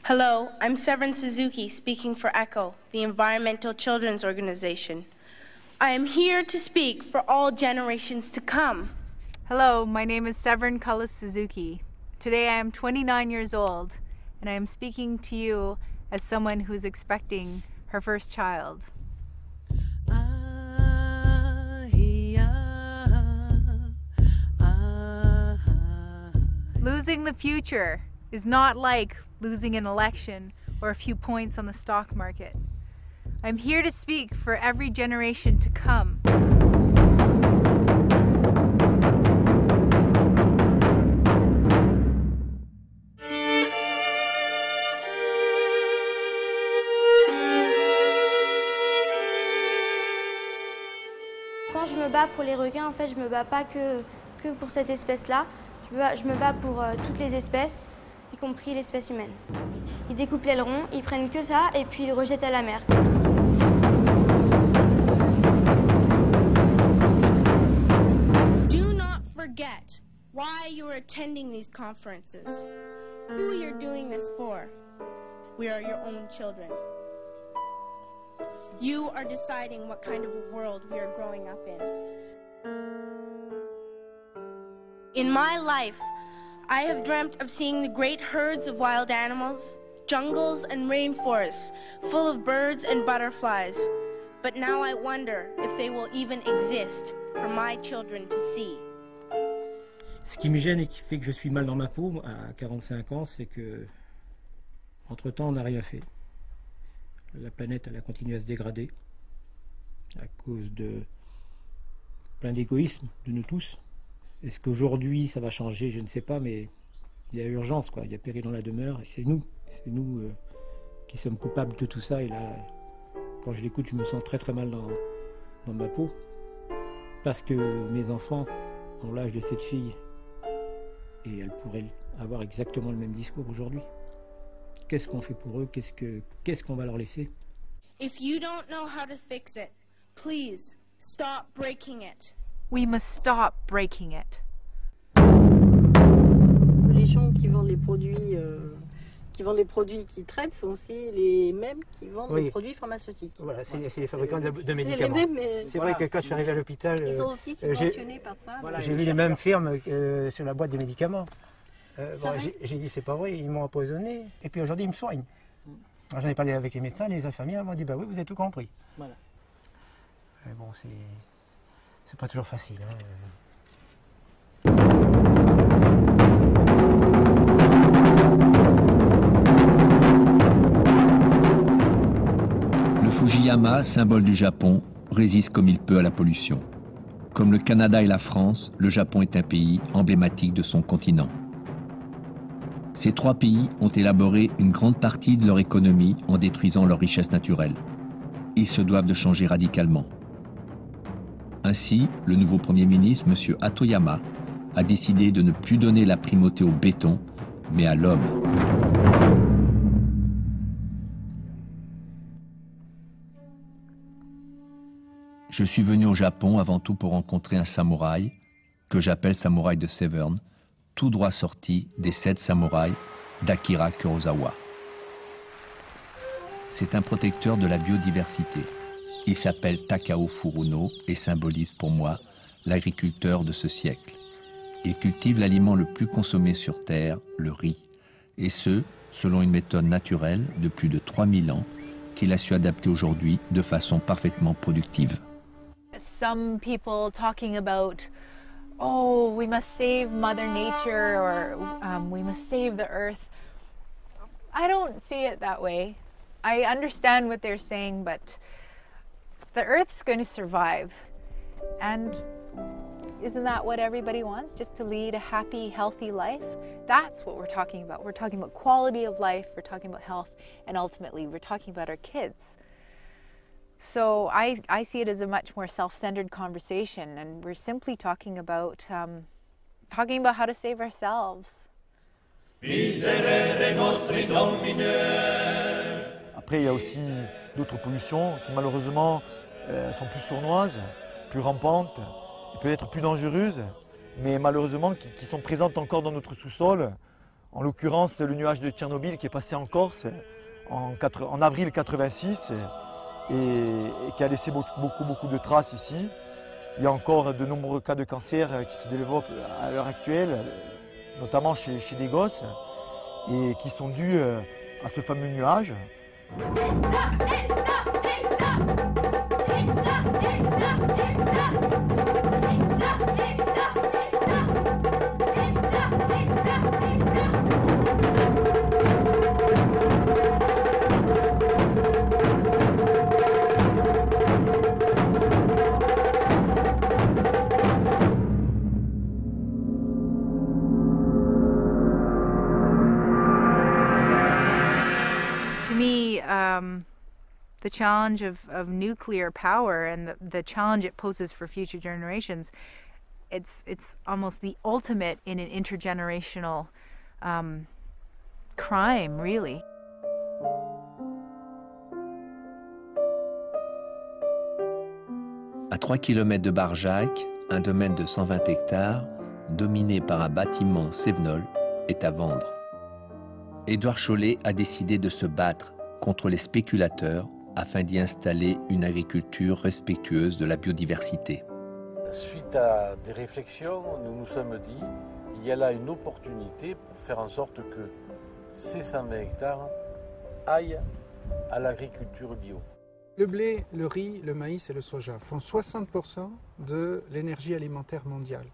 Hello, I'm Severin Suzuki, speaking for ECHO, the Environmental Children's Organization. I am here to speak for all generations to come. Hello, my name is Severin Cullis Suzuki. Today I am 29 years old, and I am speaking to you as someone who is expecting her first child. Losing the future is not like losing an election or a few points on the stock market. I'm here to speak for every generation to come. Quand je me bats pour les requins, en fait, je me bats pas que pour cette espèce-là. Je me bats pour toutes les espèces, y compris l'espèce humaine. Ils découpent l'aileron, ils prennent que ça et puis ils le rejettent à la mer. Do not forget why you are attending these conferences, who you're doing this for. We are your own children. You are deciding what kind of a world we are growing up in. In my life, I have dreamt of seeing the great herds of wild animals, jungles and rainforests full of birds and butterflies. But now I wonder if they will even exist for my children to see. Ce qui me gêne et qui fait que je suis mal dans ma peau à 45 ans, c'est que, entre-temps, on n'a rien fait. La planète, elle a continué à se dégrader à cause de plein d'égoïsme de nous tous. Est-ce qu'aujourd'hui ça va changer? Je ne sais pas, mais il y a urgence, quoi. Il y a péril dans la demeure et c'est nous qui sommes coupables de tout ça. Et là, quand je l'écoute, je me sens très très mal dans ma peau parce que mes enfants ont l'âge de cette fille et elles pourraient avoir exactement le même discours aujourd'hui. Qu'est-ce qu'on fait pour eux? Qu'est-ce qu'on va leur laisser? If you don't know how to fix it, please stop breaking it. We must stop breaking it. Les gens qui vendent les produits qui traitent sont aussi les mêmes qui vendent les produits pharmaceutiques. Voilà, c'est les fabricants de médicaments. C'est les mêmes, c'est vrai que quand je suis arrivé à l'hôpital, ils sont aussi subventionnés par ça. J'ai vu les mêmes firmes sur la boîte des médicaments. J'ai dit c'est pas vrai, ils m'ont empoisonné et puis aujourd'hui ils me soignent. J'en ai parlé avec les médecins, les infirmières m'ont dit bah oui, vous avez tout compris. Voilà. Mais bon, c'est pas toujours facile. Le Fujiyama, symbole du Japon, résiste comme il peut à la pollution. Comme le Canada et la France, le Japon est un pays emblématique de son continent. Ces trois pays ont élaboré une grande partie de leur économie en détruisant leurs richesses naturelles. Ils se doivent de changer radicalement. Ainsi, le nouveau Premier ministre, M. Hatoyama, a décidé de ne plus donner la primauté au béton, mais à l'homme. Je suis venu au Japon avant tout pour rencontrer un samouraï, que j'appelle samouraï de Severn, tout droit sorti des 7 samouraïs d'Akira Kurosawa. C'est un protecteur de la biodiversité. Il s'appelle Takao Furuno et symbolise pour moi l'agriculteur de ce siècle. Il cultive l'aliment le plus consommé sur Terre, le riz, et ce, selon une méthode naturelle de plus de 3000 ans qu'il a su adapter aujourd'hui de façon parfaitement productive. Some people talking about, oh, we must save Mother Nature or we must save the earth. I don't see it that way. I understand what they're saying, but the earth's going to survive. And isn't that what everybody wants? Just to lead a happy, healthy life? That's what we're talking about. We're talking about quality of life, we're talking about health, and ultimately we're talking about our kids. So I see it as a much more self-centered conversation, and we're simply talking about how to save ourselves. Après, il y a aussi d'autres pollutions qui malheureusement sont plus sournoises, plus rampantes, peut-être plus dangereuses, mais malheureusement qui sont présentes encore dans notre sous-sol. En l'occurrence, le nuage de Tchernobyl qui est passé en Corse en avril 86 et qui a laissé beaucoup de traces ici. Il y a encore de nombreux cas de cancer qui se développent à l'heure actuelle, notamment chez des gosses, et qui sont dus à ce fameux nuage. To me, the challenge of nuclear power and the challenge it poses for future generations, it's almost the ultimate in an intergenerational crime, really. À 3 km de Barjac, un domaine de 120 hectares, dominé par un bâtiment Sévenol, est à vendre. Édouard Chollet a décidé de se battre contre les spéculateurs afin d'y installer une agriculture respectueuse de la biodiversité. Suite à des réflexions, nous nous sommes dit il y a là une opportunité pour faire en sorte que ces 120 hectares aillent à l'agriculture bio. Le blé, le riz, le maïs et le soja font 60% de l'énergie alimentaire mondiale.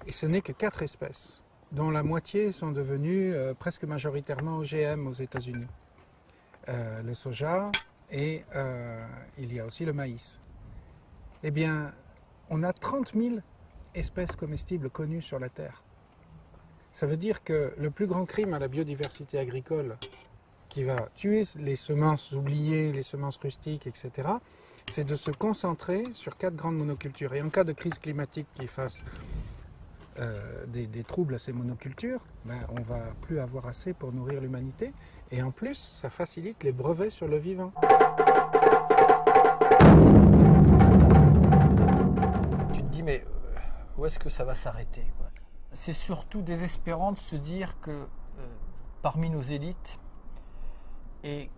Et ce n'est que 4 espèces, dont la moitié sont devenues presque majoritairement OGM aux États-Unis. Le soja et il y a aussi le maïs. Eh bien, on a 30 000 espèces comestibles connues sur la Terre. Ça veut dire que le plus grand crime à la biodiversité agricole qui va tuer les semences oubliées, les semences rustiques, etc., c'est de se concentrer sur 4 grandes monocultures. Et en cas de crise climatique qui fasse des troubles à ces monocultures, ben, on ne va plus avoir assez pour nourrir l'humanité. Et en plus, ça facilite les brevets sur le vivant. Tu te dis, mais où est-ce que ça va s'arrêter, quoi? C'est surtout désespérant de se dire que parmi nos élites, et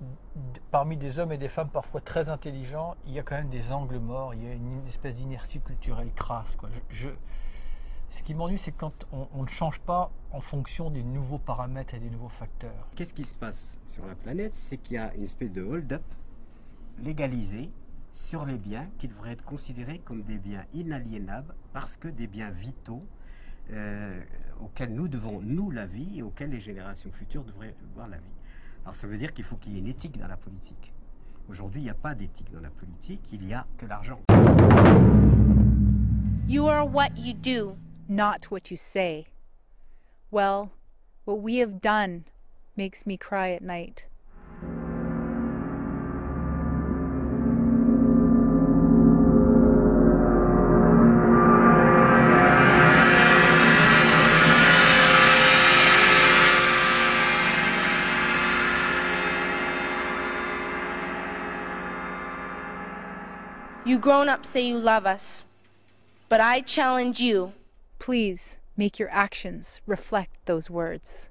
parmi des hommes et des femmes parfois très intelligents, il y a quand même des angles morts, il y a une espèce d'inertie culturelle crasse, quoi. Ce qui m'ennuie, c'est quand on ne change pas en fonction des nouveaux paramètres et des nouveaux facteurs. Qu'est-ce qui se passe sur la planète? C'est qu'il y a une espèce de hold-up légalisé sur les biens qui devraient être considérés comme des biens inaliénables parce que des biens vitaux auxquels nous devons, nous, la vie et auxquels les générations futures devraient voir la vie. Alors ça veut dire qu'il faut qu'il y ait une éthique dans la politique. Aujourd'hui, il n'y a pas d'éthique dans la politique, il n'y a que l'argent. You are what you do, not what you say. Well, what we have done makes me cry at night. You grown-ups say you love us, but I challenge you. Please make your actions reflect those words.